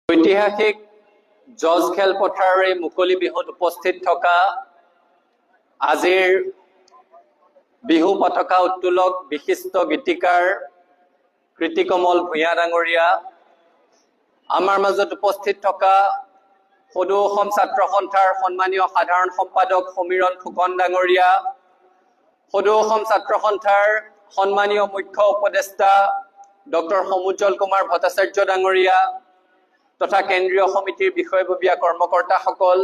ঐতিহাসিক জজ খেলপথাৰৰ মুকলি বিহুত উপস্থিত থকা আজিৰ বিহু পতাকা উত্তোলক বিশিষ্ট গীতিকাৰ কৃতিকমল ভূঞা ডাঙৰীয়া, আমাৰ মাজত উপস্থিত থকা সদৌ অসম ছাত্ৰ সন্থাৰ সন্মানীয় সাধাৰণ সম্পাদক সমীৰণ ফুকন ডাঙৰীয়া, সদৌ অসম ছাত্ৰ সন্থাৰ সন্মানীয় মুখ্য উপদেষ্টা ডক্টৰ সমুজ্জ্বল কুমাৰ ভট্টাচাৰ্য ডাঙৰীয়া তথা কেন্দ্ৰীয় সমিতিৰ বিষয়ববীয়া কৰ্মকৰ্তাসকল,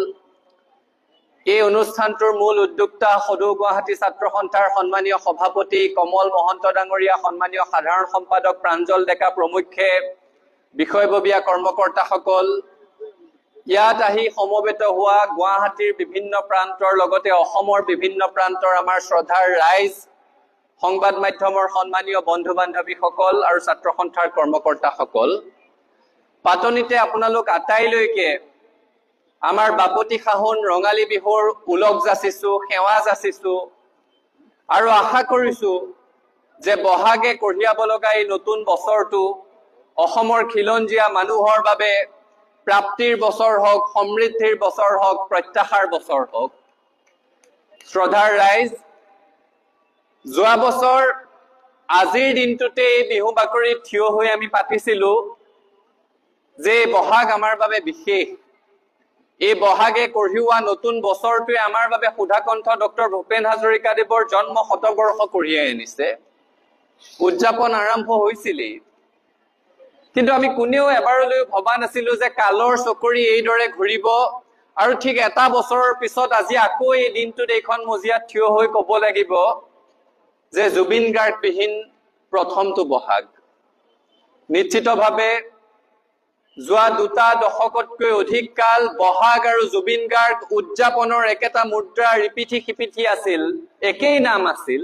এই অনুষ্ঠানটোৰ মূল উদ্যোক্তা সদৌ গুৱাহাটী ছাত্ৰ সন্থাৰ সন্মানীয় সভাপতি কমল মহন্ত ডাঙৰীয়া, সন্মানীয় সাধাৰণ সম্পাদক প্ৰাঞ্জল ডেকা প্ৰমুখ্যে বিষয়ববীয়া কৰ্মকৰ্তাসকল, ইয়াত আহি সমবেত হোৱা গুৱাহাটীৰ বিভিন্ন প্ৰান্তৰ লগতে অসমৰ বিভিন্ন প্ৰান্তৰ আমাৰ শ্ৰদ্ধাৰ ৰাইজ, সংবাদ মাধ্যমৰ সন্মানীয় বন্ধু বান্ধৱীসকল আৰু ছাত্ৰ সন্থাৰ কৰ্মকৰ্তাসকল, পাতনিতে আপোনালোক আটাইলৈকে আমাৰ বাপতি সাহোন ৰঙালী বিহুৰ উলগ যাচিছো, সেৱা যাচিছো আৰু আশা কৰিছো যে বহাগে কঢ়িয়াব লগা এই নতুন বছৰটো অসমৰ খিলঞ্জীয়া মানুহৰ বাবে প্ৰাপ্তিৰ বছৰ হওক, সমৃদ্ধিৰ বছৰ হওক, প্ৰত্যাশাৰ বছৰ হওক। শ্ৰদ্ধাৰ ৰাইজ, যোৱা বছৰ আজিৰ দিনটোতে এই বিহু বাকৰিত থিয় হৈ আমি পাতিছিলো যে বহাগ আমাৰ বাবে বিশেষ, এই বহাগে কঢ়িওৱা নতুন বছৰটোৱে আমাৰ বাবে সুধাকণ্ঠ ডক্টৰ ভূপেন হাজৰিকাদেৱৰ জন্ম শতবৰ্ষ কঢ়িয়াই আনিছে। উদযাপন আৰম্ভ হৈছিলেই, কিন্তু আমি কোনেও এবাৰলৈও ভবা নাছিলো যে কালৰ চকৰি এইদৰে ঘূৰিব আৰু ঠিক এটা বছৰৰ পিছত আজি আকৌ এই দিনটোত এইখন মজিয়াত থিয় হৈ ক'ব লাগিব যে জুবিন গাৰ্গবিহীন প্ৰথমটো বহাগ। নিশ্চিতভাৱে যোৱা দুটা দশকতকৈ অধিক কাল বহাগ আৰু জুবিন গাৰ্গ উদযাপনৰ একেটা মুদ্ৰা ৰিপিঠি সিপিঠি আছিল, একেই নাম আছিল।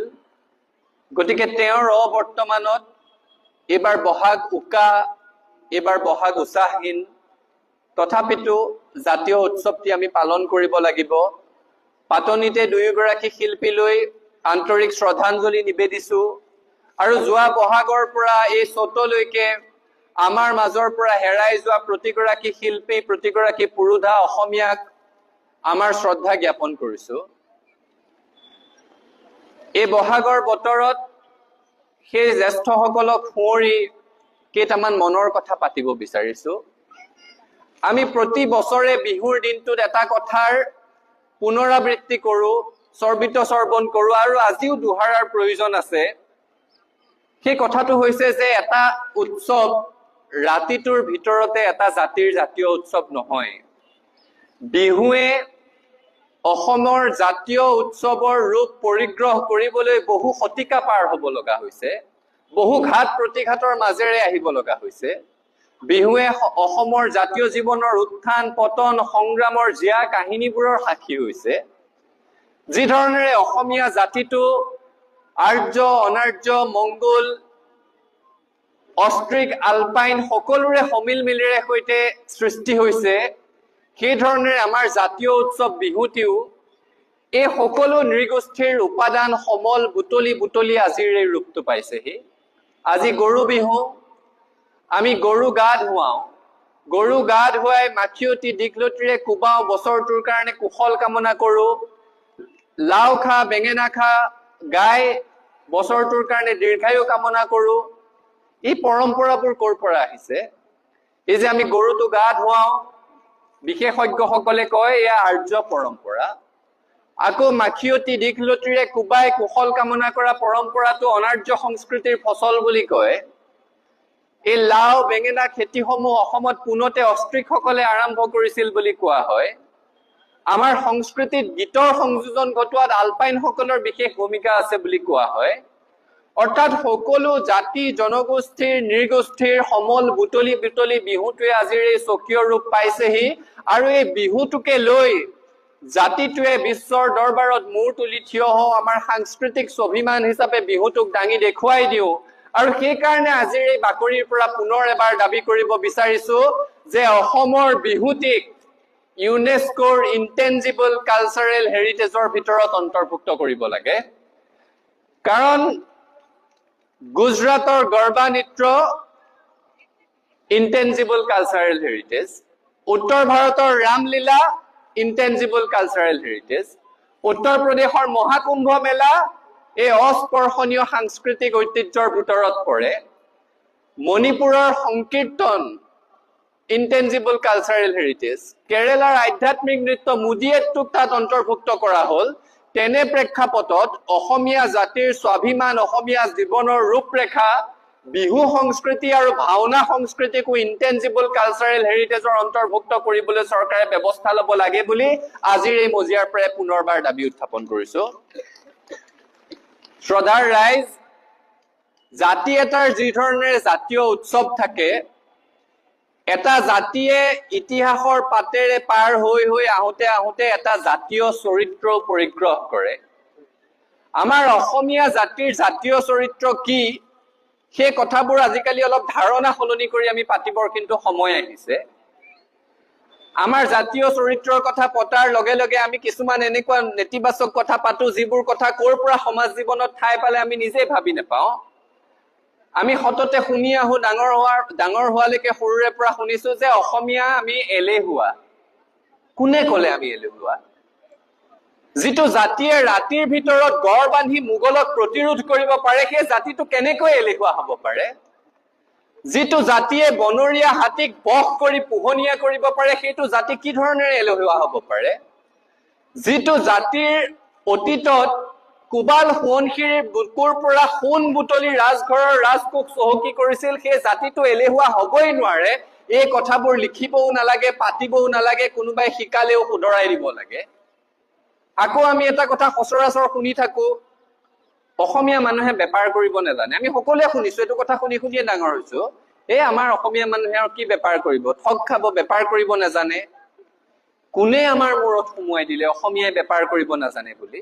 গতিকে তেওঁৰ অবৰ্তমানত এইবাৰ বহাগ উকা, এইবাৰ বহাগ উৎসাহহীন, তথাপিতো জাতীয় উৎসৱটি আমি পালন কৰিব লাগিব। পাতনিতে দুয়োগৰাকী শিল্পীলৈ আন্তৰিক শ্ৰদ্ধাঞ্জলি নিবেদিছো আৰু যোৱা বহাগৰ পৰা এই চ'তলৈকে আমাৰ মাজৰ পৰা হেৰাই যোৱা প্ৰতিগৰাকী শিল্পী, প্ৰতিগৰাকী পুৰোধা অসমীয়াক আমাৰ শ্ৰদ্ধা জ্ঞাপন কৰিছো। এই বহাগৰ বতৰত সেই জ্যেষ্ঠসকলক সুঁৱৰি কেইটামান মনৰ কথা পাতিব বিচাৰিছো। আমি প্ৰতি বছৰে বিহুৰ দিনটোত এটা কথাৰ পুনৰাবৃত্তি কৰো, চৰ্বিত চৰ্বণ কৰো আৰু আজিও দোহাৰাৰ প্ৰয়োজন আছে। সেই কথাটো হৈছে যে এটা উৎসৱ ৰাতিটোৰ ভিতৰতে এটা জাতিৰ জাতীয় উৎসৱ নহয়। বিহুৱে অসমৰ জাতীয় উৎসৱৰ ৰূপ পৰিগ্ৰহ কৰিবলৈ বহু শতিকা পাৰ হ'ব লগা হৈছে, বহু ঘাত প্ৰতিঘাতৰ মাজেৰে আহিব লগা হৈছে। বিহুৱে অসমৰ জাতীয় জীৱনৰ উত্থান পতন সংগ্ৰামৰ জীয়া কাহিনীবোৰৰ সাক্ষী হৈছে। যি ধৰণেৰে অসমীয়া জাতিটো আৰ্য অনাৰ্য মংগোল অষ্ট্ৰিক আলপাইন সকলোৰে সমিল মিলেৰে সৈতে সৃষ্টি হৈছে, সেই ধৰণেৰে আমাৰ জাতীয় উৎসৱ বিহুটিও এই সকলো নৃগোষ্ঠীৰ উপাদান সমল বুটলি বুটলি আজিৰ এই ৰূপটো পাইছেহি। আজি গৰু বিহু, আমি গৰু গা ধুৱাওঁ, গৰু গা ধুৱাই মাখিয়তী দীঘলতিৰে কোবাওঁ, বছৰটোৰ কাৰণে কুশল কামনা কৰো, লাও খা বেঙেনা খা গাই বছৰটোৰ কাৰণে দীৰ্ঘায়ু কামনা কৰো। এই পৰম্পৰাবোৰ ক'ৰ পৰা আহিছে? এই যে আমি গৰুটো গা ধুৱাওঁ, বিশেষজ্ঞসকলে কয় এয়া আৰ্য পৰম্পৰা। আকৌ মাখিয়তী দীঘলতিৰে কোবাই কুশল কামনা কৰা পৰম্পৰাটো অনাৰ্য সংস্কৃতিৰ ফচল বুলি কয়। এই লাও বেঙেনা খেতিসমূহ অসমত পোনতে অষ্ট্ৰিকসকলে আৰম্ভ কৰিছিল বুলি কোৱা হয়। আমাৰ সংস্কৃতিত গীতৰ সংযোজন ঘটোৱাত আলপাইনসকলৰ বিশেষ ভূমিকা আছে বুলি কোৱা হয়। অৰ্থাৎ সকলো জাতি জনগোষ্ঠীৰ নৃগোষ্ঠীৰ সমল বুটলি বুটলি বিহুটোৱে আজিৰ এই স্বকীয় ৰূপ পাইছেহি আৰু এই বিহুটোকে লৈ জাতিটোৱে বিশ্বৰ দৰবাৰত মূৰ তুলি থিয় হওঁ, আমাৰ সাংস্কৃতিক স্বাভিমান হিচাপে বিহুটোক দাঙি দেখুৱাই দিওঁ। আৰু সেইকাৰণে আজিৰ এই বাকৰিৰ পৰা পুনৰ এবাৰ দাবী কৰিব বিচাৰিছো যে অসমৰ বিহুটিক ইউনেস্কোৰ ইনটেঞ্জিবল কালচাৰেল হেৰিটেজৰ ভিতৰত অন্তৰ্ভুক্ত কৰিব লাগে। কাৰণ গুজৰাটৰ গৰবা নৃত্য ইনটেঞ্জিবল কালচাৰেল হেৰিটেজ, উত্তৰ ভাৰতৰ ৰামলীলা ইনটেঞ্জিবল কালচাৰেল হেৰিটেজ, উত্তৰ প্ৰদেশৰ মহাকুম্ভ মেলা এই অস্পৰ্শনীয় সাংস্কৃতিক ঐতিহ্যৰ ভিতৰত পৰে, মণিপুৰৰ সংকীৰ্তন ইনটেঞ্জিবল কালচাৰেল হেৰিটেজ, কেৰেলাৰ আধ্যাত্মিক নৃত্য মুদিয়েট্টুক তাত অন্তৰ্ভুক্ত কৰা হ'ল। তেনে প্ৰেক্ষাপটত অসমীয়া জাতিৰ স্বাভিমান, অসমীয়া জীৱনৰ ৰূপৰেখা, বিহু সংস্কৃতি আৰু ভাওনা সংস্কৃতিকো ইনটেঞ্জিবল কালচাৰেল হেৰিটেজৰ অন্তৰ্ভুক্ত কৰিবলৈ চৰকাৰে ব্যৱস্থা ল'ব লাগে বুলি আজিৰ এই মজিয়াৰ পৰাই পুনৰবাৰ দাবী উত্থাপন কৰিছো। শ্ৰদ্ধাৰ ৰাইজ, জাতি এটাৰ যি ধৰণেৰে জাতীয় উৎসৱ থাকে, এটা জাতিয়ে ইতিহাসৰ পাতেৰে পাৰ হৈ হৈ আহোঁতে আহোঁতে এটা জাতীয় চৰিত্ৰ পৰিগ্ৰহ কৰে। আমাৰ অসমীয়া জাতিৰ জাতীয় চৰিত্ৰ কি, সেই কথাবোৰ আজিকালি অলপ ধাৰণা সলনি কৰি আমি পাতিবৰ কিন্তু সময় আহিছে। আমাৰ জাতীয় চৰিত্ৰৰ কথা পতাৰ লগে লগে আমি কিছুমান এনেকুৱা নেতিবাচক কথা পাতো, যিবোৰ কথা ক'ৰ পৰা সমাজ জীৱনত ঠাই পালে আমি নিজে ভাবি নাপাওঁ। আমি সততে শুনি আহো, ডাঙৰ হোৱালৈকে সৰুৰে পৰা শুনিছো যে অসমীয়া আমি এলেহুৱা। কোনে ক'লে আমি এলেহুৱা? যিটো জাতিয়ে ৰাতিৰ ভিতৰত গড় বান্ধি মোগলক প্ৰতিৰোধ কৰিব পাৰে, সেই জাতিটো কেনেকৈ এলেহুৱা হ'ব পাৰে? যিটো জাতিয়ে বনৰীয়া হাতীক বশ কৰি পোহনীয়া কৰিব পাৰে, সেইটো জাতি কি ধৰণেৰে এলেহুৱা হ'ব পাৰে? যিটো জাতিৰ অতীতত কোবাল সোৱণশিৰীৰ বুকুৰ পৰা সোণ বুটলি ৰাজঘৰৰ ৰাজকোষ চহকী কৰিছিল, সেই জাতিটো এলেহুৱা হ'বই নোৱাৰে। এই কথাবোৰ লিখিবও নালাগে, পাতিবও নালাগে, কোনোবাই শিকালেও শুধৰাই দিব লাগে। আকৌ আমি এটা কথা সচৰাচৰ শুনি থাকো, অসমীয়া মানুহে বেপাৰ কৰিব নাজানে। আমি সকলোৱে শুনিছো, এইটো কথা শুনি শুনিয়ে ডাঙৰ হৈছো। এই আমাৰ অসমীয়া মানুহে আৰু কি বেপাৰ কৰিব, ঠগ খাব, বেপাৰ কৰিব নাজানে। কোনে আমাৰ মূৰত সুমুৱাই দিলে অসমীয়াই বেপাৰ কৰিব নাজানে বুলি?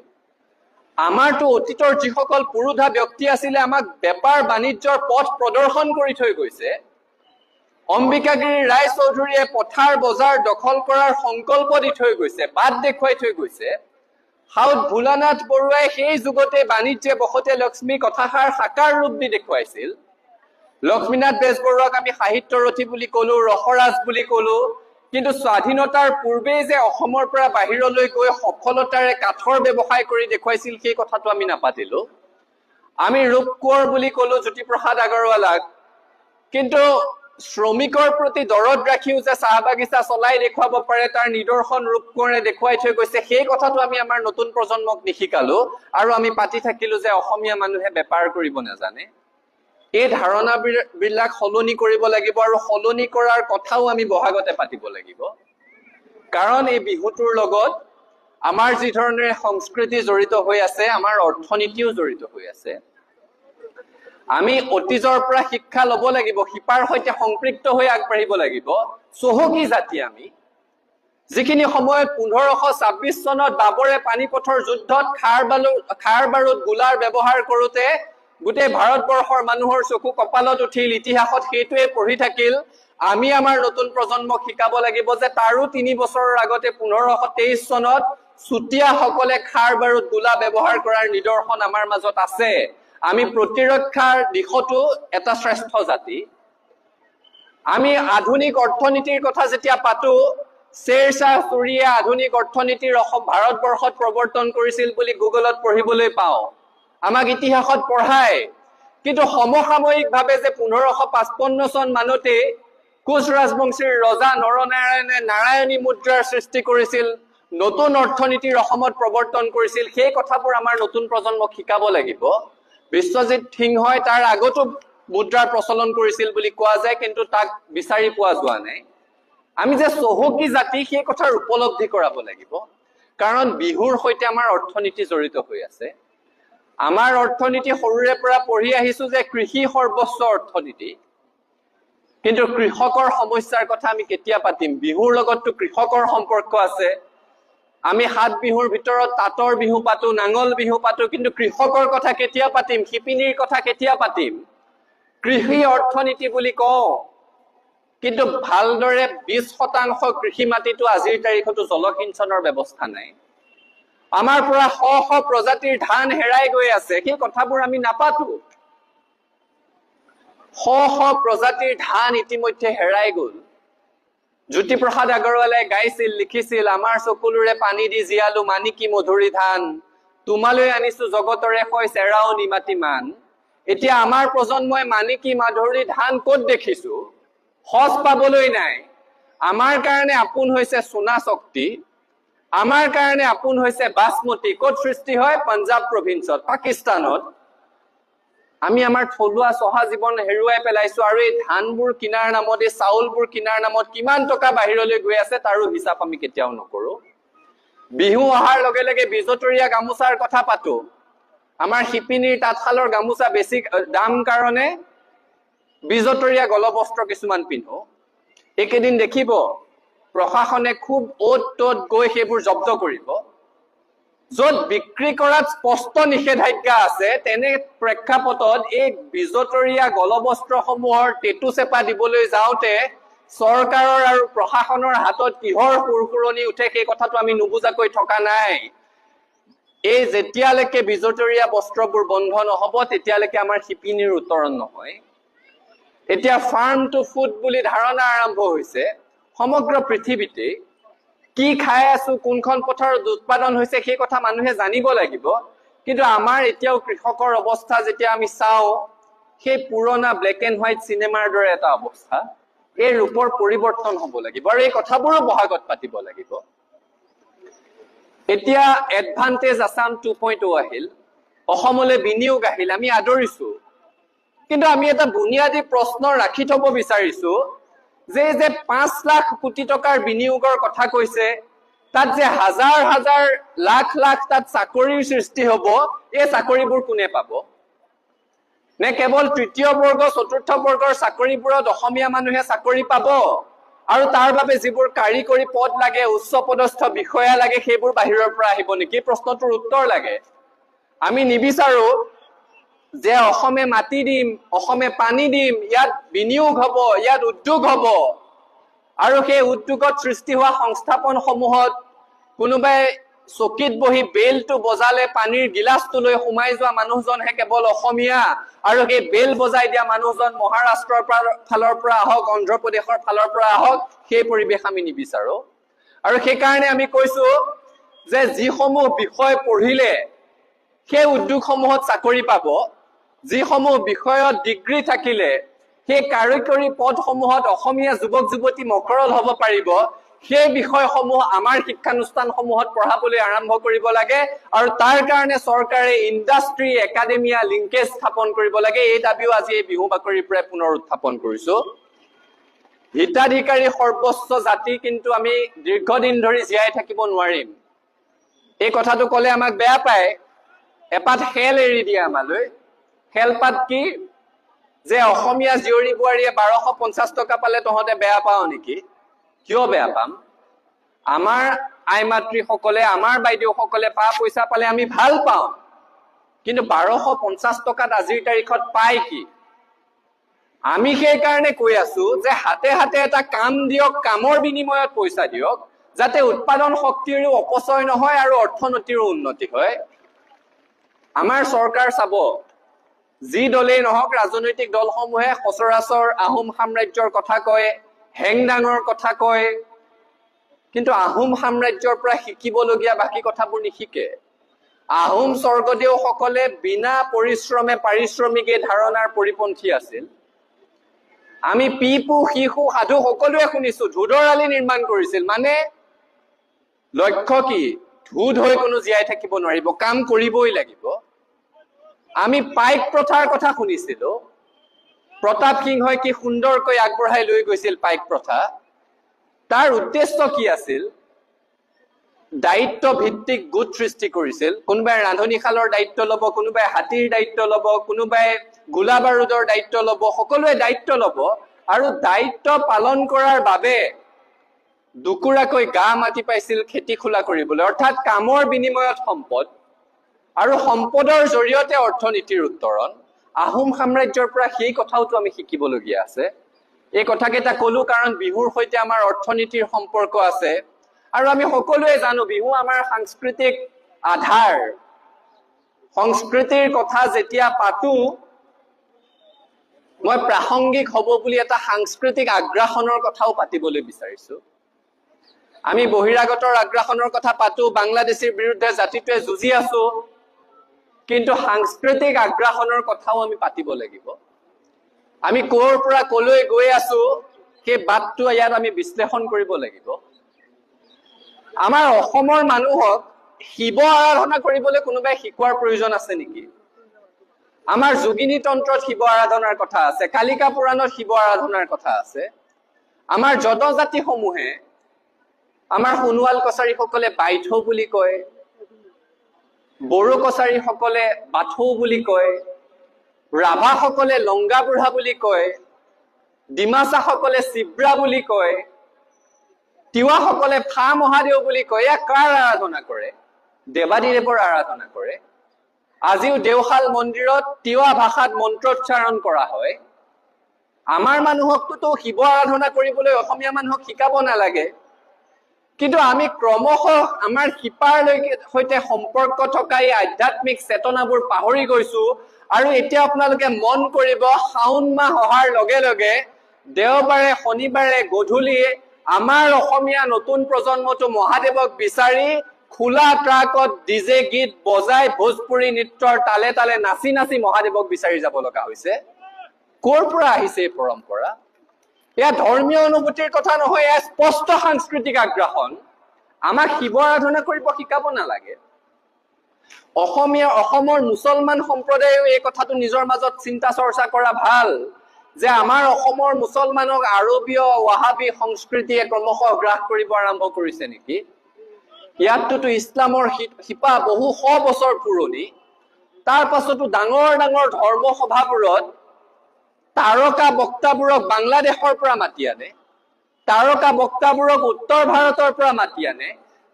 আমাৰতো অতীতৰ যিসকল পুৰুধা ব্যক্তি আছিলে, আমাক বেপাৰ বাণিজ্যৰ পথ প্ৰদৰ্শন কৰি থৈ গৈছে। অম্বিকাগিৰি ৰায় চৌধুৰীয়ে পথাৰ বজাৰ দখল কৰাৰ সংকল্প দি থৈ গৈছে, বাট দেখুৱাই থৈ গৈছে। সাউদ ভোলানাথ বৰুৱাই সেই যুগতে বাণিজ্যে বসতে লক্ষ্মী কথাষাৰ সাকাৰ ৰূপ দি দেখুৱাইছিল। লক্ষ্মীনাথ বেজবৰুৱাক আমি সাহিত্যৰথী বুলি কলো, ৰসৰাজ বুলি কলো, কিন্তু স্বাধীনতাৰ পূৰ্বেই যে অসমৰ পৰা বাহিৰলৈ গৈ সফলতাৰে কাঠৰ ব্যৱসায় কৰি দেখুৱাইছিল, সেই কথাটো আমি নাপাতিলো। আমি ৰূপ কোঁৱৰ বুলি কলো জ্যোতিপ্ৰসাদ আগৰৱালাক, কিন্তু শ্ৰমিকৰ প্ৰতি দৰদ ৰাখিও যে চাহ বাগিচা চলাই দেখুৱাব পাৰে, তাৰ নিদৰ্শন ৰূপ কোঁৱৰে দেখুৱাই থৈ গৈছে। সেই কথাটো আমি আমাৰ নতুন প্ৰজন্মক নিশিকালো, আৰু আমি পাতি থাকিলো যে অসমীয়া মানুহে বেপাৰ কৰিব নাজানে। এই ধাৰণাবিলাক সলনি কৰিব লাগিব, আৰু সলনি কৰাৰ কথাও আমি বহাগতে পাতিব লাগিব। কাৰণ এই বিহুটোৰ লগত আমাৰ যি ধৰণেৰে সংস্কৃতি জড়িত হৈ আছে, আমাৰ অৰ্থনীতিও জড়িত হৈ আছে। আমি অতীজৰ পৰা শিক্ষা ল'ব লাগিব, শিপাৰ সৈতে সম্পৃক্ত হৈ আগবাঢ়িব লাগিব। চহকী জাতি আমি, যিখিনি সময়ত 1526 চনত বাবৰে পানীপথৰ যুদ্ধত খাৰ বাৰুদ গোলাৰ ব্যৱহাৰ কৰোতে গোটেই ভাৰতবৰ্ষৰ মানুহৰ চকু কপালত উঠিল, ইতিহাসত সেইটোৱে পঢ়ি থাকিল। আমি আমাৰ নতুন প্ৰজন্মক শিকাব লাগিব যে তাৰো 3 বছৰৰ আগতে 1523 চনত চুতীয়াসকলে খাৰ বাৰুদ গোলা ব্যৱহাৰ কৰাৰ নিদৰ্শন আমাৰ মাজত আছে। আমি প্ৰতিৰক্ষাৰ দিশতো এটা শ্ৰেষ্ঠ জাতি। আমি আধুনিক অৰ্থনীতিৰ কথা যেতিয়া পাতো, শ্বেৰ শ্বাহ ছুৰীয়ে আধুনিক অৰ্থনীতিৰ ভাৰতবৰ্ষত প্ৰৱৰ্তন কৰিছিল বুলি গুগলত পঢ়িবলৈ পাওঁ, আমাক ইতিহাসত পঢ়ায়। কিন্তু সমসাময়িকভাৱে যে 1555 চন মানতে কোচ ৰাজবংশীৰ ৰজা নৰনাৰায়ণে নাৰায়ণী মুদ্ৰাৰ সৃষ্টি কৰিছিল, নতুন অৰ্থনীতিৰ অসমত প্ৰৱৰ্তন কৰিছিল, সেই কথাবোৰ আমাৰ নতুন প্ৰজন্মক শিকাব লাগিব। বিশ্বজিৎ সিংহই তাৰ আগতো মুদ্ৰাৰ প্ৰচলন কৰিছিল বুলি কোৱা যায়, কিন্তু তাক বিচাৰি পোৱা যোৱা নাই। আমি যে চহকী জাতি, সেই কথাৰ উপলব্ধি কৰাব লাগিব। কাৰণ বিহুৰ সৈতে আমাৰ অৰ্থনীতি জড়িত হৈ আছে। আমাৰ অৰ্থনীতি সৰুৰে পৰা পঢ়ি আহিছো যে কৃষি সৰ্বোচ্চ অৰ্থনীতি, কিন্তু কৃষকৰ সমস্যাৰ কথা আমি কেতিয়া পাতিম? বিহুৰ লগততো কৃষকৰ সম্পৰ্ক আছে। আমি 7 বিহুৰ ভিতৰত তাঁতৰ বিহু পাতো, নাঙল বিহু পাতো, কিন্তু কৃষকৰ কথা কেতিয়া পাতিম? শিপিনীৰ কথা কেতিয়া পাতিম? কৃষি অৰ্থনীতি বুলি কওঁ, কিন্তু ভালদৰে 20% কৃষি মাটিতো আজিৰ তাৰিখতো জলসিঞ্চনৰ ব্যৱস্থা নাই। আমাৰ পৰা শ প্ৰজাতিৰ ধান হেৰাই গৈ আছে, সেই কথাবোৰ আমি নাপাতো। প্ৰজাতিৰ ধান ইতিমধ্যে হেৰাই গ'ল। জ্যোতিপ্ৰসাদ আগৰৱালাই গাইছিল, লিখিছিল, আমাৰ চকুলোৰে পানী দি জীয়ালো মানিকী মধুৰী ধান, তোমালৈ আনিছো জগতৰে হয় চেৰাও নিমাতি মান। এতিয়া আমাৰ প্ৰজন্মই মানিকী মধুৰী ধান ক'ত দেখিছো? সঁচ পাবলৈ নাই। আমাৰ কাৰণে আপোন হৈছে সোণা শক্তি, আমাৰ কাৰণে আপোন হৈছে বাসমতি। ক'ত সৃষ্টি হয়? পাঞ্জাৱ প্ৰভিন্সত, পাকিস্তানত। আমি আমাৰ থলুৱা চহা জীৱন হেৰুৱাই পেলাইছো, আৰু এই ধানবোৰ কিনাৰ নামত, এই চাউলবোৰ কিনাৰ নামত কিমান টকা বাহিৰলৈ গৈ আছে তাৰো হিচাপ আমি কেতিয়াও নকৰো। বিহু অহাৰ লগে লগে বিজতৰীয়া গামোচাৰ কথা পাতো। আমাৰ শিপিনীৰ তাঁতশালৰ গামোচা বেছি দাম কাৰণে বিজতৰীয়া গলবস্ত্ৰ কিছুমান পিন্ধো। এইকেইদিন দেখিব প্ৰশাসনে খুব অ'ত ত'ত গৈ সেইবোৰ জব্দ কৰিব। য'ত বিক্ৰী কৰাত স্পষ্ট নিষেধাজ্ঞা আছে, তেনে প্ৰেক্ষাপটত এই বিজতৰীয়া গলবস্ত্ৰসমূহৰ টেটু চেপা দিবলৈ যাওঁতে চৰকাৰৰ আৰু প্ৰশাসনৰ হাতত কিহৰ সুৰসুৰণি উঠে সেই কথাটো আমি নুবুজাকৈ থকা নাই। এই যেতিয়ালৈকে বিজতৰীয়া বস্ত্ৰবোৰ বন্ধ নহব তেতিয়ালৈকে আমাৰ শিপিনীৰ উত্তৰণ নহয়। এতিয়া ফাৰ্ম টু ফুড বুলি ধাৰণা আৰম্ভ হৈছে সমগ্ৰ পৃথিৱীতে। কি খাই আছো, কোনখন পথাৰত উৎপাদন হৈছে সেই কথা মানুহে জানিব লাগিব। কিন্তু আমাৰ এতিয়াও কৃষকৰ অৱস্থা যেতিয়া আমি চাওঁ, সেই পুৰণা ব্লেক এণ্ড হোৱাইট চিনেমাৰ দৰে এটা অৱস্থা। এই ৰূপৰ পৰিৱৰ্তন হ'ব লাগিব, আৰু এই কথাবোৰো বহাগত পাতিব লাগিব। এতিয়া এডভান্টেজ আছাম 2.0 আহিল, অসমলৈ বিনিয়োগ আহিল, আমি আদৰিছো। কিন্তু আমি এটা বুনিয়াদী প্ৰশ্ন ৰাখি থব বিচাৰিছো যে 5 লাখ কোটি টকাৰ বিনিয়োগৰ কথা কৈছে, তাত যে হাজাৰ হাজাৰ লাখ লাখ তাত চাকৰিৰ সৃষ্টি হব, এই চাকৰিবোৰ কোনে পাব? নে কেৱল তৃতীয় বৰ্গ চতুৰ্থ বৰ্গৰ চাকৰিবোৰত অসমীয়া মানুহে চাকৰি পাব, আৰু তাৰ বাবে যিবোৰ কাৰিকৰী পদ লাগে, উচ্চ পদস্থ বিষয়া লাগে, সেইবোৰ বাহিৰৰ পৰা আহিব নেকি? প্ৰশ্নটোৰ উত্তৰ লাগে। আমি নিবিচাৰো যে অসমে মাটি দিম, অসমে পানী দিম, ইয়াত বিনিয়োগ হব, ইয়াত উদ্যোগ হব, আৰু সেই উদ্যোগত সৃষ্টি হোৱা সংস্থাপনসমূহত কোনোবাই চকীত বহি বেলটো বজালে পানীৰ গিলাচটো লৈ সোমাই যোৱা মানুহজনহে কেৱল অসমীয়া, আৰু সেই বেল বজাই দিয়া মানুহজন মহাৰাষ্ট্ৰৰ ফালৰ পৰা আহক, অন্ধ্ৰপ্ৰদেশৰ ফালৰ পৰা আহক, সেই পৰিৱেশ আমি নিবিচাৰো। আৰু সেইকাৰণে আমি কৈছো যে যিসমূহ বিষয় পঢ়িলে সেই উদ্যোগসমূহত চাকৰি পাব, যিসমূহ বিষয়ত ডিগ্ৰী থাকিলে সেই কাৰিকৰী পদসমূহত অসমীয়া যুৱক যুৱতী মকৰল হ'ব পাৰিব, সেই বিষয়সমূহ আমাৰ শিক্ষানুষ্ঠানসমূহত পঢ়াবলৈ আৰম্ভ কৰিব লাগে। আৰু তাৰ কাৰণে চৰকাৰে ইণ্ডাষ্ট্ৰী একাডেমিয়া লিংকেজ স্থাপন কৰিব লাগে। এই দাবীও আজি এই বিহু বাকৰিৰ পৰা পুনৰ উত্থাপন কৰিছো। হিতাধিকাৰী সৰ্বোচ্চ জাতি কিন্তু আমি দীৰ্ঘদিন ধৰি জীয়াই থাকিব নোৱাৰিম। এই কথাটো ক'লে আমাক বেয়া পায়, এপাত খেল এৰি দিয়ে আমালৈ। খেলপাত কি? যে অসমীয়া জীয়ৰী বোৱাৰীয়ে 1250 টকা পালে তহঁতে বেয়া পাও নেকি? কিয় বেয়া পাম? আমাৰ আই মাতৃসকলে, আমাৰ বাইদেউসকলে পইচা পালে আমি ভাল পাওঁ, কিন্তু 1250 টকাত আজিৰ তাৰিখত পায় কি? আমি সেইকাৰণে কৈ আছো যে হাতে হাতে এটা কাম দিয়ক, কামৰ বিনিময়ত পইচা দিয়ক, যাতে উৎপাদন শক্তিৰো অপচয় নহয় আৰু অৰ্থনীতিৰো উন্নতি হয়। আমাৰ চৰকাৰ চাব, যি দলেই নহওক, ৰাজনৈতিক দলসমূহে সচৰাচৰ আহোম সাম্ৰাজ্যৰ কথা কয়, হেংদাঙৰ কথা কয়, কিন্তু আহোম সাম্ৰাজ্যৰ পৰা শিকিবলগীয়া বাকী কথাবোৰ নিশিকে। আহোম স্বৰ্গদেউসকলে বিনা পৰিশ্ৰমে পাৰিশ্ৰমিক এই ধাৰণাৰ পৰিপন্থী আছিল। আমি পিপু শিশু সাধু সকলোৱে শুনিছো, ধুদৰ আলি নিৰ্মাণ কৰিছিল। মানে লক্ষ্য কি? ধুদ হৈ কোনো জীয়াই থাকিব নোৱাৰিব, কাম কৰিবই লাগিব। আমি পাইক প্ৰথাৰ কথা শুনিছিলো, প্ৰতাপ সিংহই কি সুন্দৰকৈ আগবঢ়াই লৈ গৈছিল পাইক প্ৰথা। তাৰ উদ্দেশ্য কি আছিল? দায়িত্ব ভিত্তিক গোট সৃষ্টি কৰিছিল। কোনোবাই ৰান্ধনীশালৰ দায়িত্ব ল'ব, কোনোবাই হাতীৰ দায়িত্ব ল'ব, কোনোবাই গোলা বাৰুদৰ দায়িত্ব ল'ব, সকলোৱে দায়িত্ব ল'ব, আৰু দায়িত্ব পালন কৰাৰ বাবে দুকুৰাকৈ গা মাটি পাইছিল খেতি খোলা কৰিবলৈ, অৰ্থাৎ কামৰ বিনিময়ত সম্পদ, আৰু সম্পদৰ জৰিয়তে অৰ্থনীতিৰ উত্তৰণ। আহোম সাম্ৰাজ্যৰ পৰা সেই কথাওতো আমি শিকিবলগীয়া আছে। এই কথাকেইটা কলো কাৰণ বিহুৰ সৈতে আমাৰ অৰ্থনীতিৰ সম্পৰ্ক আছে, আৰু আমি সকলোৱে জানো বিহু আমাৰ সাংস্কৃতিক আধাৰ। সংস্কৃতিৰ কথা যেতিয়া পাতো মই প্ৰাসংগিক হ'ব বুলি এটা সাংস্কৃতিক আগ্ৰাসনৰ কথাও পাতিবলৈ বিচাৰিছো। আমি বহিৰাগতৰ আগ্ৰাসনৰ কথা পাতো, বাংলাদেশীৰ বিৰুদ্ধে জাতিটোৱে যুঁজি আছো, কিন্তু সাংস্কৃতিক আগ্ৰাসনৰ কথাও আমি পাতিব লাগিব। আমি ক'ৰ পৰা ক'লৈ গৈ আছো সেই বাটটো ইয়াত আমি বিশ্লেষণ কৰিব লাগিব। আমাৰ অসমৰ মানুহক শিৱ আৰাধনা কৰিবলৈ কোনোবাই শিকোৱাৰ প্ৰয়োজন আছে নেকি? আমাৰ যোগিনী তন্ত্ৰত শিৱ আৰাধনাৰ কথা আছে, কালিকা পুৰাণত শিৱ আৰাধনাৰ কথা আছে। আমাৰ জনজাতিসমূহে, আমাৰ সোণোৱাল কছাৰীসকলে বাইথৌ বুলি কয়, বড়ো কছাৰীসকলে বাথৌ বুলি কয়, ৰাভাসকলে লংগা বুঢ়া বুলি কয়, ডিমাচাসকলে চিব্ৰা বুলি কয়, তিৱাসকলে ফা মহাদেউ বুলি কয়। এয়া কাৰ আৰাধনা কৰে? দেৱাদিদেৱৰ আৰাধনা কৰে। আজিও দেওশাল মন্দিৰত তিৱা ভাষাত মন্ত্ৰোচ্চাৰণ কৰা হয়। আমাৰ মানুহকতো শিৱ আৰাধনা কৰিবলৈ অসমীয়া মানুহক শিকাব নালাগে, কিন্তু আমি ক্ৰমশ আমাৰ শিপাৰ সৈতে সম্পৰ্ক থকা এই আধ্যাত্মিক চেতনাবোৰ পাহৰি গৈছো। আৰু এতিয়া আপোনালোকে মন কৰিব, শাওণ মাহ অহাৰ লগে লগে দেওবাৰে শনিবাৰে গধূলি আমাৰ অসমীয়া নতুন প্ৰজন্মটো মহাদেৱক বিচাৰি খোলা ট্ৰাকত ডিজে গীত বজাই ভোজপুৰী নৃত্যৰ তালে তালে নাচি নাচি মহাদেৱক বিচাৰি যাব লগা হৈছে। ক'ৰ পৰা আহিছে এই পৰম্পৰা? এয়া ধৰ্মীয় অনুভূতিৰ কথা নহয়, এয়া স্পষ্ট সাংস্কৃতিক আগ্ৰাসন। আমাক শিৱ আৰাধনা কৰিব শিকাব নালাগে। অসমৰ মুছলমান সম্প্ৰদায়েও এই কথাটো নিজৰ মাজত চিন্তা চৰ্চা কৰা ভাল, যে আমাৰ অসমৰ মুছলমানক আৰবীয় ৱাহাবী সংস্কৃতিয়ে ক্ৰমশ গ্ৰাস কৰিব আৰম্ভ কৰিছে নেকি? ইয়াততো ইছলামৰ শিপা বহু শ বছৰ পুৰণি। তাৰ পাছতো ডাঙৰ ডাঙৰ ধৰ্ম সভাবোৰত তাৰকা বক্তাবোৰক বাংলাদেশৰ পৰা মাতি আনে, তাৰকা বক্তাবোৰক উত্তৰ ভাৰতৰ পৰা মাতি আনে।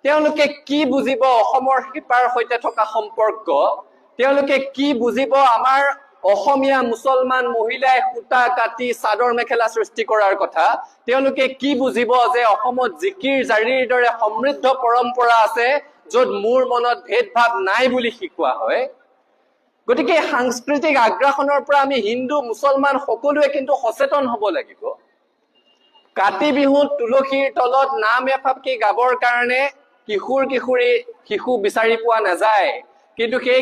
তেওঁলোকে কি বুজিব অসমৰ শিপাৰ সৈতে থকা সম্পৰ্ক? তেওঁলোকে কি বুজিব আমাৰ অসমীয়া মুছলমান মহিলাই সূতা কাটি চাদৰ মেখেলা সৃষ্টি কৰাৰ কথা? তেওঁলোকে কি বুজিব যে অসমত জিকিৰ জাৰিৰ দৰে সমৃদ্ধ পৰম্পৰা আছে, য'ত মোৰ মনত ভেদভাৱ নাই বুলি শিকোৱা হয়? গতিকে সাংস্কৃতিক আগ্ৰাসনৰ পৰা আমি হিন্দু মুছলমান সকলোৱে কিন্তু সচেতন হ'ব লাগিব। কাতি বিহুত তুলসীৰ তলত নাম এফাকি গাবৰ কাৰণে শিশু বিচাৰি পোৱা নাযায়, কিন্তু সেই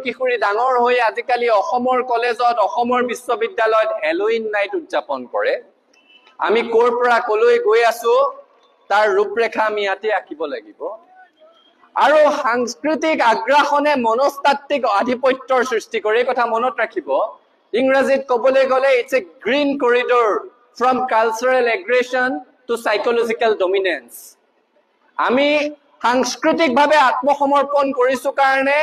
কিশোৰী ডাঙৰ হৈ আজিকালি অসমৰ কলেজত, অসমৰ বিশ্ববিদ্যালয়ত হেলোইন নাইট উদযাপন কৰে। আমি ক'ৰ পৰা ক'লৈ গৈ আছো তাৰ ৰূপৰেখা আমি ইয়াতে আঁকিব লাগিব। আৰু সাংস্কৃতিক আগ্ৰাসনে মনস্তাত্ত্বিক আধিপত্যৰ সৃষ্টি কৰে। এই কথা মনত ৰাখিব। ইংৰাজীত ক'বলৈ গ'লে it's a green corridor from cultural aggression to psychological dominance. আমি সাংস্কৃতিকভাৱে আত্মসমৰ্পণ কৰিছো কাৰণে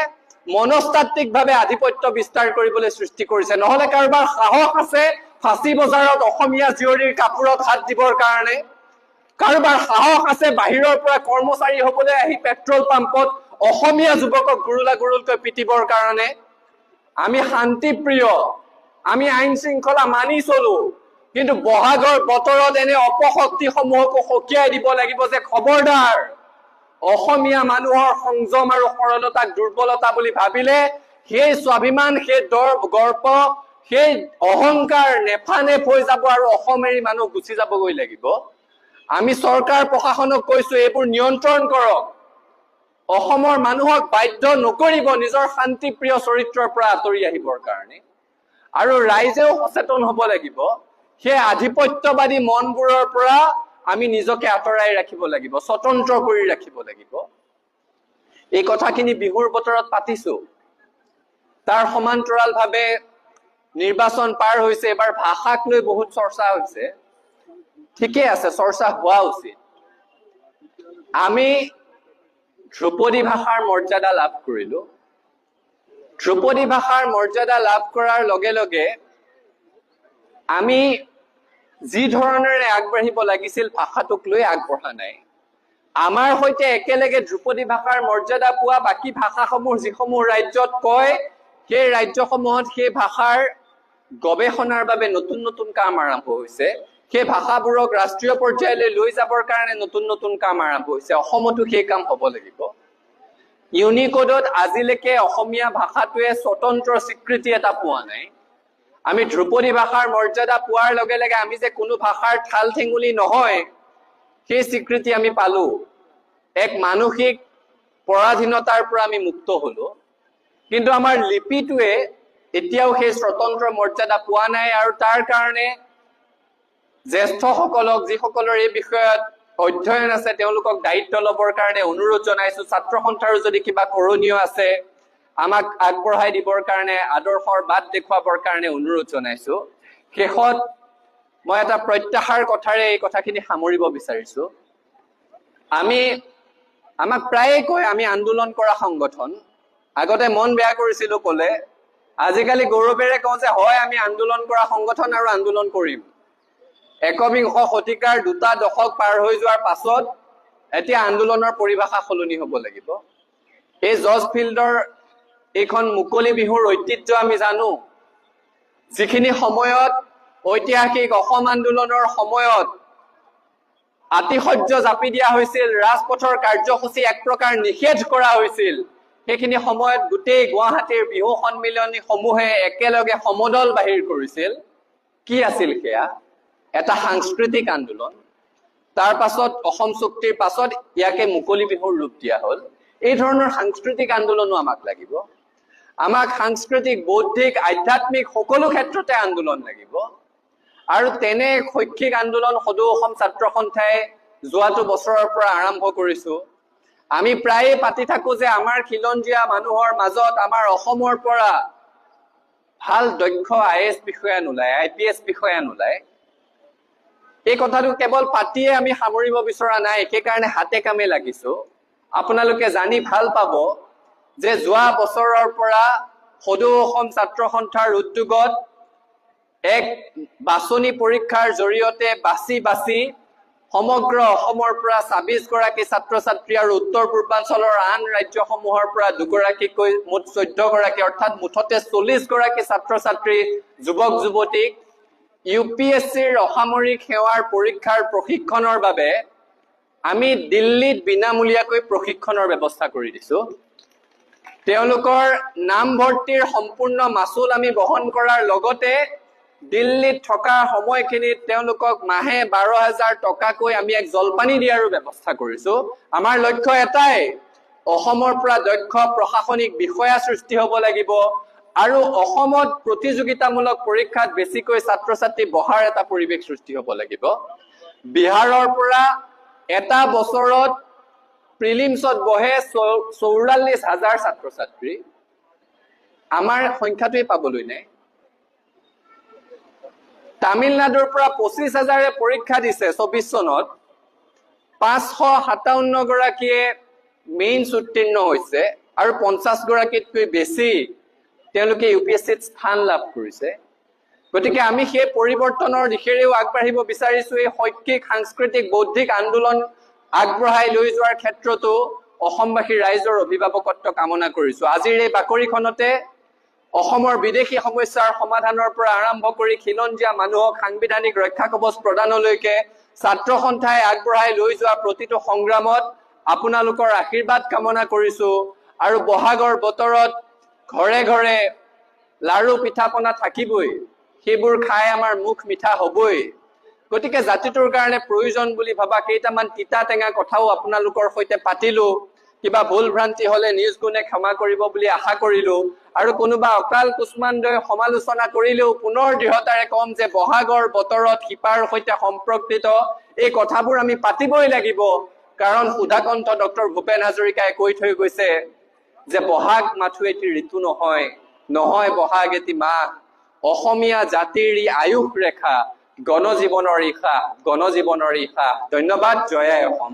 মনস্তাত্ত্বিকভাৱে আধিপত্য বিস্তাৰ কৰিবলৈ সৃষ্টি কৰিছে। নহলে কাৰোবাৰ সাহস আছে ফাঁচী বজাৰত অসমীয়া জীয়ৰীৰ কাপোৰত হাত দিবৰ কাৰণে? কাৰোবাৰ সাহস আছে বাহিৰৰ পৰা কৰ্মচাৰী হ'বলৈ আহি পেট্ৰল পাম্পত অসমীয়া যুৱকক গুৰুলকৈ পিটিবৰ কাৰণে? আমি শান্তিপ্ৰিয়, আমি আইন শৃংখলা মানি চলো, কিন্তু বহাগৰ বতৰত এনে অপশক্তিসমূহকো সকীয়াই দিব লাগিব যে খবৰদাৰ, অসমীয়া মানুহৰ সংযম আৰু সৰলতাক দুৰ্বলতা বুলি ভাবিলে সেই স্বাভিমান, সেই গৰ্ব, সেই অহংকাৰ নেফানেফ হৈ যাব আৰু অসম এৰি মানুহ গুচি যাবগৈ লাগিব। আমি চৰকাৰ প্ৰশাসনক কৈছো, এইবোৰ নিয়ন্ত্ৰণ কৰক। অসমৰ মানুহক বাধ্য নকৰিব নিজৰ শান্তিপ্ৰিয় চৰিত্ৰৰ পৰা আঁতৰি আহিবৰ কাৰণে। আৰু ৰাইজেও সচেতন হ'ব লাগিব। সেই আধিপত্যবাদী মনবোৰৰ পৰা আমি নিজকে আঁতৰাই ৰাখিব লাগিব, স্বতন্ত্ৰ কৰি ৰাখিব লাগিব। এই কথাখিনি বিহুৰ বতৰত পাতিছো। তাৰ সমান্তৰালভাৱে নিৰ্বাচন পাৰ হৈছে, এবাৰ ভাষাক লৈ বহুত চৰ্চা হৈছে। ঠিকে আছে, চৰ্চা হোৱা উচিত। আমি ধ্ৰুপদী ভাষাৰ মৰ্যাদা লাভ কৰিলো। ধ্ৰুপদী ভাষাৰ মৰ্যাদা লাভ কৰাৰ লগে লগে আমি যি ধৰণেৰে আগবাঢ়িব লাগিছিল ভাষাটোক লৈ আগবঢ়া নাই। আমাৰ সৈতে একেলগে ধ্ৰুপদী ভাষাৰ মৰ্যাদা পোৱা বাকী ভাষাসমূহ যিসমূহ ৰাজ্যত কয়, সেই ৰাজ্যসমূহত সেই ভাষাৰ গৱেষণাৰ বাবে নতুন নতুন কাম আৰম্ভ হৈছে। সেই ভাষাবোৰক ৰাষ্ট্ৰীয় পৰ্যায়লৈ লৈ যাবৰ কাৰণে নতুন নতুন কাম আৰম্ভ হৈছে। অসমতো সেই কাম হ'ব লাগিব। ইউনিকোডত আজিলৈকে অসমীয়া ভাষাটোৱে স্বতন্ত্ৰ স্বীকৃতি এটা পোৱা নাই। আমি ধ্ৰুপদী ভাষাৰ মৰ্যাদা পোৱাৰ লগে লগে আমি যে কোনো ভাষাৰ ঠাল ঠেঙুলি নহয় সেই স্বীকৃতি আমি পালো এক মানসিক পৰাধীনতাৰ পৰা আমি মুক্ত হলো কিন্তু আমাৰ লিপিটোৱে এতিয়াও সেই স্বতন্ত্ৰ মৰ্যাদা পোৱা নাই আৰু তাৰ কাৰণে জ্যেষ্ঠসকলক যিসকলৰ এই বিষয়ত অধ্যয়ন আছে তেওঁলোকক দায়িত্ব ল'বৰ কাৰণে অনুৰোধ জনাইছো ছাত্ৰ সন্থাৰো যদি কিবা কৰোণীয় আছে আমাক আগবঢ়াই দিবৰ কাৰণে আদৰ্শৰ বাট দেখুৱাবৰ কাৰণে অনুৰোধ জনাইছো শেষত মই এটা প্ৰত্যাশাৰ কথাৰে এই কথাখিনি সামৰিব বিচাৰিছো আমাক প্ৰায়ে কয় আমি আন্দোলন কৰা সংগঠন আগতে মন বেয়া কৰিছিলো ক'লে আজিকালি গৌৰৱেৰে কওঁ যে হয় আমি আন্দোলন কৰা সংগঠন আৰু আন্দোলন কৰিম একবিংশ শতিকাৰ দুটা দশক পাৰ হৈ যোৱাৰ পাছত এতিয়া আন্দোলনৰ পৰিভাষা সলনি হ'ব লাগিব এই জজ ফিল্ডৰ এইখন মুকলি বিহুৰ ঐতিহ্য আমি জানো যিখিনি সময়ত ঐতিহাসিক অসম আন্দোলনৰ সময়ত আতিশয্য জাপি দিয়া হৈছিল ৰাজপথৰ কাৰ্যসূচী এক প্ৰকাৰ নিষেধ কৰা হৈছিল সেইখিনি সময়ত গোটেই গুৱাহাটীৰ বিহু সন্মিলনী সমূহে একেলগে সমদল বাহিৰ কৰিছিল কি আছিল সেয়া এটা সাংস্কৃতিক আন্দোলন তাৰ পাছত অসম চুক্তিৰ পাছত ইয়াকে মুকলি বিহুৰ ৰূপ দিয়া হ'ল এই ধৰণৰ সাংস্কৃতিক আন্দোলনো আমাক লাগিব আমাক সাংস্কৃতিক বৌদ্ধিক আধ্যাত্মিক সকলো ক্ষেত্ৰতে আন্দোলন লাগিব আৰু তেনে শৈক্ষিক আন্দোলন সদৌ অসম ছাত্ৰ সন্থাই যোৱাটো বছৰৰ পৰা আৰম্ভ কৰিছো আমি প্ৰায়ে পাতি থাকো যে আমাৰ খিলঞ্জীয়া মানুহৰ মাজত আমাৰ অসমৰ পৰা ভাল দক্ষ আইএছ বিষয়া নোলায় আইপিএছ বিষয়া নোলায় এই কথাটো কেৱল পাতিয়ে আমি সামৰিব বিচৰা নাই সেইকাৰণে হাতে কামে লাগিছো আপোনালোকে জানি ভাল পাব যে যোৱা বছৰৰ পৰা সদৌ অসম ছাত্ৰ সন্থাৰ উদ্যোগত এক বাছনি পৰীক্ষাৰ জৰিয়তে বাছি সমগ্ৰ অসমৰ পৰা ২৬ গৰাকী ছাত্ৰ ছাত্ৰী আৰু উত্তৰ পূৰ্বাঞ্চলৰ আন ৰাজ্যসমূহৰ পৰা ২ গৰাকীকৈ মুঠ ১৪ গৰাকী অৰ্থাৎ মুঠতে ৪০ গৰাকী ছাত্ৰ ছাত্ৰী যুৱক যুৱতীক ইউপিএছচিৰ অসামৰিক সেৱাৰ পৰীক্ষাৰ প্ৰশিক্ষণৰ বাবে আমি দিল্লীত বিনামূলীয়াকৈ প্ৰশিক্ষণৰ ব্যৱস্থা কৰি দিছো তেওঁলোকৰ নামভৰ্তিৰ সম্পূৰ্ণ মাচুল আমি বহন কৰাৰ লগতে দিল্লীত থকা সময়খিনিত তেওঁলোকক মাহে ১২,০০০ টকাকৈ আমি এক জলপানী দিয়াৰো ব্যৱস্থা কৰিছো আমাৰ লক্ষ্য এটাই অসমৰ পৰা দক্ষ প্ৰশাসনিক বিষয়া সৃষ্টি হ'ব লাগিব আৰু অসমত প্ৰতিযোগিতামূলক পৰীক্ষাত বেছিকৈ ছাত্ৰ ছাত্ৰী বহাৰ এটা পৰিৱেশ সৃষ্টি হ'ব লাগিব বিহাৰৰ পৰা এটা বছৰত প্ৰিলিমছত বহে ৪৪,০০০ ছাত্ৰ ছাত্ৰী আমাৰ সংখ্যাটোৱে পাবলৈ নাই তামিলনাডুৰ পৰা ২৫,০০০ পৰীক্ষা দিছে ২৪ চনত ৫৫৭ গৰাকীয়ে মেইনছ উত্তীৰ্ণ হৈছে আৰু ৫০ গৰাকীতকৈ বেছি তেওঁলোকে ইউপিএছচিত স্থান লাভ কৰিছে গতিকে আমি সেই পৰিৱৰ্তনৰ দিশেৰেও আগবাঢ়িব বিচাৰিছো এই শৈক্ষিক সাংস্কৃতিক বৌদ্ধিক আন্দোলন আগবঢ়াই লৈ যোৱাৰ ক্ষেত্ৰতো অসমবাসী ৰাইজৰ অভিভাৱকত্ব কামনা কৰিছো আজিৰ এই বাকৰিখনতে অসমৰ বিদেশী সমস্যাৰ সমাধানৰ পৰা আৰম্ভ কৰি খিলঞ্জীয়া মানুহক সাংবিধানিক ৰক্ষা কৱচ প্ৰদানলৈকে ছাত্ৰ সন্থাই আগবঢ়াই লৈ যোৱা প্ৰতিটো সংগ্ৰামত আপোনালোকৰ আশীৰ্বাদ কামনা কৰিছো আৰু বহাগৰ বতৰত ঘৰে ঘৰে লাৰু পিঠাপনা থাকিবই সেইবোৰ খাই আমাৰ মুখ মিঠা হ'বই গতিকে জাতিটোৰ কাৰণে প্ৰয়োজন বুলি ভাবা কেইটামান তিতা টেঙা কথাও আপোনালোকৰ সৈতে পাতিলো কিবা ভুল ভ্ৰান্তি হলে নিজ গুণে ক্ষমা কৰিব বুলি আশা কৰিলো আৰু কোনোবা অকাল কুষ্মাণ্ডই সমালোচনা কৰিলেও পুনৰ দৃঢ়তাৰে কম যে বহাগৰ বতৰত শিপাৰ সৈতে সম্পৰ্কিত এই কথাবোৰ আমি পাতিবই লাগিব কাৰণ সুধাকণ্ঠ ডক্টৰ ভূপেন হাজৰিকাই কৈ থৈ গৈছে যে বহাগ মাথো এটি ঋতু নহয় বহাগ এটি মাহ অসমীয়া জাতিৰ ই আয়ুস ৰেখা গণজীৱনৰ ইশা ধন্যবাদ জয় আই অসম